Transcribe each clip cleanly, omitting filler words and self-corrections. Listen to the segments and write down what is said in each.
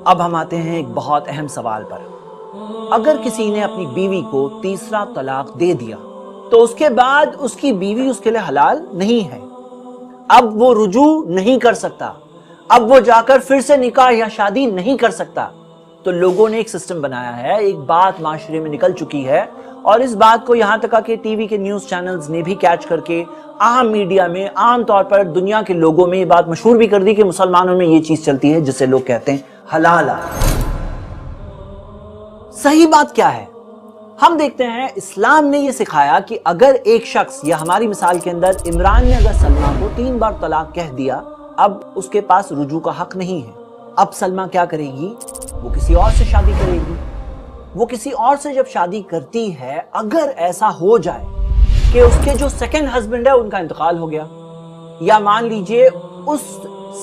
اب ہم آتے ہیں ایک بہت اہم سوال پر۔ اگر کسی نے اپنی بیوی کو تیسرا طلاق دے دیا تو اس کے بعد اس کی بیوی اس کے لیے حلال نہیں ہے، اب وہ رجوع نہیں کر سکتا، اب وہ جا کر پھر سے نکاح یا شادی نہیں کر سکتا۔ تو لوگوں نے ایک سسٹم بنایا ہے، ایک بات معاشرے میں نکل چکی ہے، اور اس بات کو یہاں تک کہ ٹی وی کے نیوز چینلز نے بھی کیچ کر کے عام میڈیا میں، عام طور پر دنیا کے لوگوں میں یہ بات مشہور بھی کر دی کہ مسلمانوں میں یہ چیز چلتی ہے جسے لوگ کہتے ہیں حلالہ۔ صحیح بات کیا ہے؟ ہم دیکھتے ہیں اسلام نے یہ سکھایا کہ اگر ایک شخص، یا ہماری مثال کے اندر عمران نے اگر سلمہ کو 3 بار طلاق کہہ دیا، اب اس کے پاس رجوع کا حق نہیں ہے۔ اب سلمہ کیا کرے گی؟ وہ کسی اور سے شادی کرے گی۔ وہ کسی اور سے جب شادی کرتی ہے، اگر ایسا ہو جائے کہ اس کے جو سیکنڈ ہسبینڈ ہے ان کا انتقال ہو گیا، یا مان لیجئے اس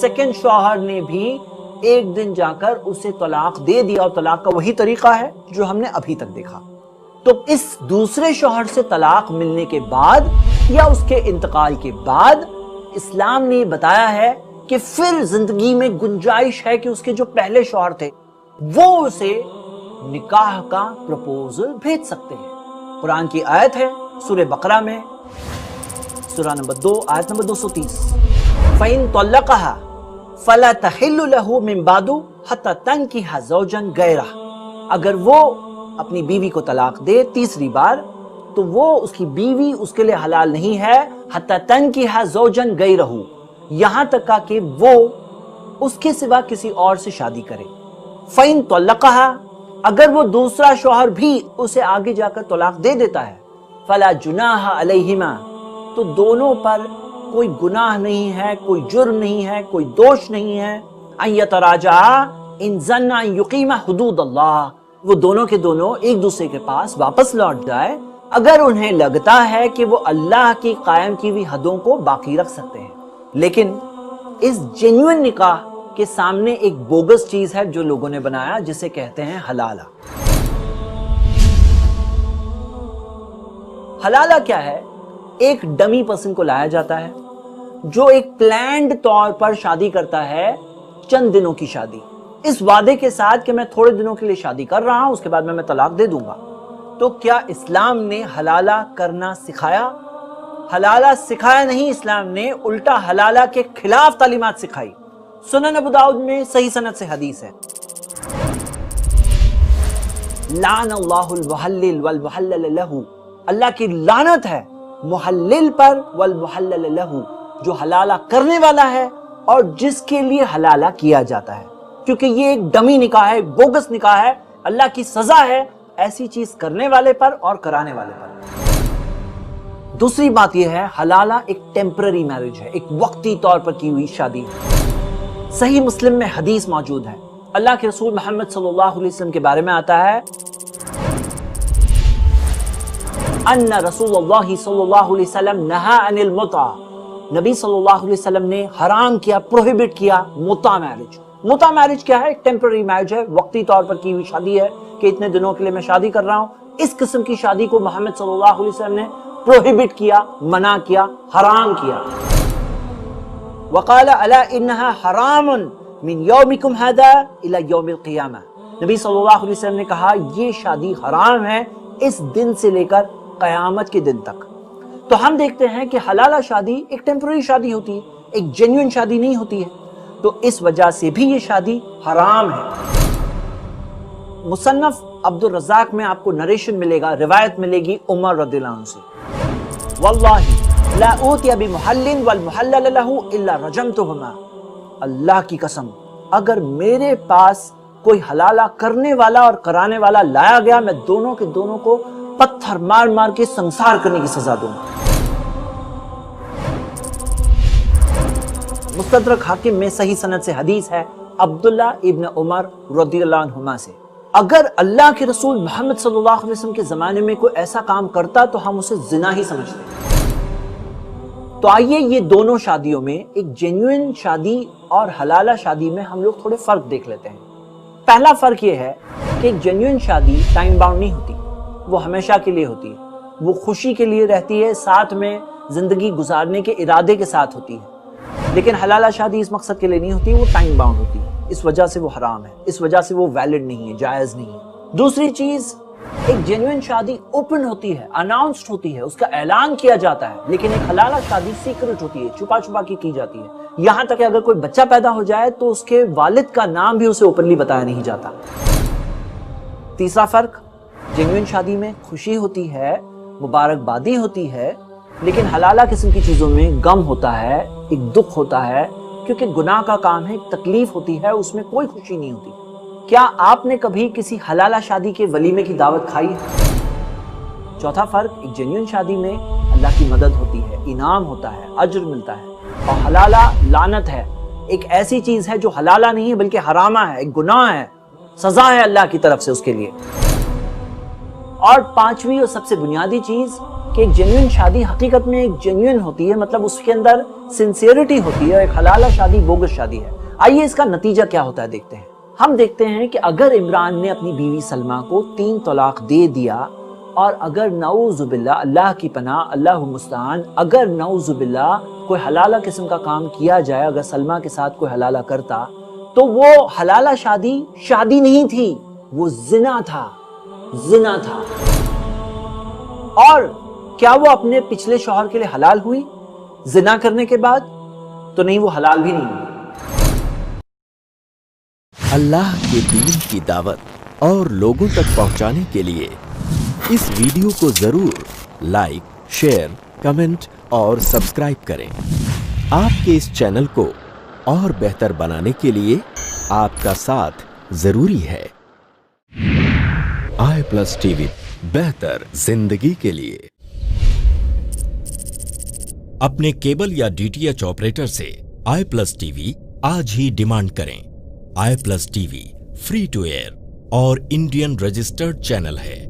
سیکنڈ شوہر نے بھی ایک دن جا کر اسے طلاق دے دیا، اور طلاق کا وہی طریقہ ہے جو ہم نے ابھی تک دیکھا، تو اس دوسرے شوہر سے طلاق ملنے کے بعد یا اس کے انتقال کے بعد اسلام نے بتایا ہے کہ پھر زندگی میں گنجائش ہے کہ اس کے جو پہلے شوہر تھے وہ اسے نکاح کا پروپوزل بھیج سکتے ہیں۔ قرآن کی آیت ہے سورہ بقرہ میں، سورہ نمبر 2 آیت نمبر 230، فَإِن طَلَّقَهَا فَلَا تَحِلُّ لَهُ مِن بَعْدُ حَتَّى تَنكِحَ زَوْجًا غَيْرَهُ۔ اگر وہ اپنی بیوی کو طلاق دے تیسری بار تو وہ اس کی بیوی اس کے لیے حلال نہیں ہے، حَتَّى تَنكِحَ زَوْجًا غَيْرَهُ، یہاں تک کہ وہ اس کے سوا کسی اور سے شادی کرے۔ فَإِن طَلَّقَهَا، اگر وہ دوسرا شوہر بھی اسے آگے جا کر طلاق دے دیتا ہے، فَلَا جُنَاحَ عَلَيْهِمَا، تو دونوں پر کوئی گناہ نہیں ہے، کوئی جرم نہیں ہے، کوئی دوش نہیں ہے، أَن يَتَرَاجَعَا إِن ظَنَّا أَن يُقِيمَا حُدُودَ اللَّهِ، وہ دونوں کے دونوں ایک دوسرے کے پاس واپس لوٹ جائے اگر انہیں لگتا ہے کہ وہ اللہ کی قائم کی ہوئی حدوں کو باقی رکھ سکتے ہیں۔ لیکن اس جینوئن نکاح کے سامنے ایک بوگس چیز ہے جو لوگوں نے بنایا، جسے کہتے ہیں حلالہ۔ حلالہ کیا ہے؟ ایک ڈمی پرسن کو لایا جاتا ہے جو ایک پلانڈ طور پر شادی کرتا ہے، چند دنوں کی شادی، اس وعدے کے ساتھ کہ میں تھوڑے دنوں کے لیے شادی کر رہا ہوں، اس کے بعد میں طلاق دے دوں گا۔ تو کیا اسلام نے حلالہ کرنا سکھایا؟ حلالہ سکھایا نہیں، اسلام نے الٹا حلالہ کے خلاف تعلیمات سکھائی۔ سنن ابو داؤد میں صحیح سند سے حدیث ہے، لعن اللہ المحلل والمحلل لہ، اللہ کی لعنت ہے محلل پر والمحلل لہ، جو حلالہ کرنے والا ہے اور جس کے لیے حلالہ کیا جاتا ہے، کیونکہ یہ ایک ڈمی نکاح ہے، بوگس نکاح ہے، اللہ کی سزا ہے ایسی چیز کرنے والے پر اور کرانے والے پر۔ دوسری بات یہ ہے، حلالہ ایک ٹیمپرری میرج ہے، ایک وقتی طور پر کی ہوئی شادی ہے۔ صحیح مسلم میں حدیث موجود ہے، اللہ کے رسول محمد صلی اللہ علیہ وسلم کے بارے میں آتا ہے، ان رسول اللہ صلی اللہ علیہ وسلم نہا عن المتع، نبی صلی اللہ علیہ وسلم نے حرام کیا، پروہیبٹ کیا متع میرج۔ متع میرج کیا ہے؟ ایک ٹیمپرری میرج ہے، وقتی طور پر کی ہوئی شادی ہے کہ اتنے دنوں کے لیے میں شادی کر رہا ہوں۔ اس قسم کی شادی کو محمد صلی اللہ علیہ وسلم نے پروہیبٹ کیا، منع کیا، حرام کیا۔ وقال الا انها حرام من یومکم هذا الى یوم القیامہ، نبی صلی اللہ علیہ وسلم نے کہا یہ شادی حرام ہے اس دن سے لے کر قیامت کے دن تک۔ تو ہم دیکھتے ہیں کہ حلالہ شادی ایک ٹیمپرری شادی ہوتی ہے، ایک جینوئن شادی نہیں ہوتی ہے، تو اس وجہ سے بھی یہ شادی حرام ہے۔ مصنف عبد الرزاق میں آپ کو نریشن ملے گا، روایت ملے گی عمر رضی اللہ عنہ سے، واللہ لا اوتی بمحلل والمحلل لہ الا رجمتہما، اللہ کی قسم اگر میرے پاس کوئی حلالہ کرنے والا اور کرانے والا لایا گیا، میں دونوں کے دونوں کو پتھر مار مار کے سنسار کرنے کی سزا دوں گا۔ مستدرک حاکم میں صحیح سند سے حدیث ہے عبداللہ ابن عمر رضی اللہ عنہما سے، اگر اللہ کے رسول محمد صلی اللہ علیہ وسلم کے زمانے میں کوئی ایسا کام کرتا تو ہم اسے زنا ہی سمجھتے۔ تو آئیے یہ دونوں شادیوں میں، ایک جینوئن شادی اور حلالہ شادی میں ہم لوگ تھوڑے فرق دیکھ لیتے ہیں۔ پہلا فرق یہ ہے کہ ایک جینوئن شادی ٹائم باؤنڈ نہیں ہوتی، وہ ہمیشہ کے لیے ہوتی ہے، وہ خوشی کے لیے رہتی ہے، ساتھ میں زندگی گزارنے کے ارادے کے ساتھ ہوتی ہے۔ لیکن حلالہ شادی اس مقصد کے لیے نہیں ہوتی، وہ ٹائم باؤنڈ ہوتی ہے، اس وجہ سے وہ حرام ہے، اس وجہ سے وہ ویلڈ نہیں ہے، جائز نہیں ہے۔ دوسری چیز، ایک جینوئن شادی اوپن ہوتی ہے، اناؤنسڈ ہوتی ہے، اس کا اعلان کیا جاتا ہے، لیکن ایک حلالہ شادی سیکرٹ ہوتی ہے، چھپا چھپا کی جاتی ہے، یہاں تک کہ اگر کوئی بچہ پیدا ہو جائے تو اس کے والد کا نام بھی اسے اوپنلی بتایا نہیں جاتا۔ تیسرا فرق، جینوئن شادی میں خوشی ہوتی ہے، مبارکبادی ہوتی ہے، لیکن حلالہ قسم کی چیزوں میں غم ہوتا ہے، ایک دکھ ہوتا ہے، کیونکہ گناہ کا کام ہے، ایک تکلیف ہوتی ہے، اس میں کوئی خوشی نہیں ہوتی۔ کیا آپ نے کبھی کسی حلالہ شادی کے ولیمے کی دعوت کھائی ہے؟ چوتھا فرق، ایک جینوئن شادی میں اللہ کی مدد ہوتی ہے، انعام ہوتا ہے، اجر ملتا ہے، اور حلالہ لعنت ہے، ایک ایسی چیز ہے جو حلالہ نہیں ہے بلکہ حرامہ ہے، ایک گناہ ہے، سزا ہے اللہ کی طرف سے اس کے لیے۔ اور پانچویں اور سب سے بنیادی چیز کہ ایک جینوئن شادی حقیقت میں ایک جینوئن ہوتی ہے، مطلب اس کے اندر سنسیئرٹی ہوتی ہے، اور ایک حلالہ شادی بوگس شادی ہے۔ آئیے اس کا نتیجہ کیا ہوتا ہے دیکھتے ہیں۔ ہم دیکھتے ہیں کہ اگر عمران نے اپنی بیوی سلمہ کو 3 طلاق دے دیا، اور اگر نعوذ باللہ، اللہ کی پناہ، اللہ المستعان، اگر نعوذ باللہ کوئی حلالہ قسم کا کام کیا جائے، اگر سلمہ کے ساتھ کوئی حلالہ کرتا، تو وہ حلالہ شادی شادی نہیں تھی، وہ زنا تھا، زنا تھا۔ اور کیا وہ اپنے پچھلے شوہر کے لیے حلال ہوئی زنا کرنے کے بعد؟ تو نہیں، وہ حلال بھی نہیں ہوئی۔ اللہ کے دین کی دعوت اور لوگوں تک پہنچانے کے لیے اس ویڈیو کو ضرور لائک، شیئر، کمنٹ اور سبسکرائب کریں۔ آپ کے اس چینل کو اور بہتر بنانے کے لیے آپ کا ساتھ ضروری ہے۔ i+TV، بہتر زندگی کے لیے۔ اپنے کیبل یا DTH آپریٹر سے i+TV آج ہی ڈیمانڈ کریں۔ i+TV فری ٹو ایئر اور انڈین رجسٹرڈ چینل ہے۔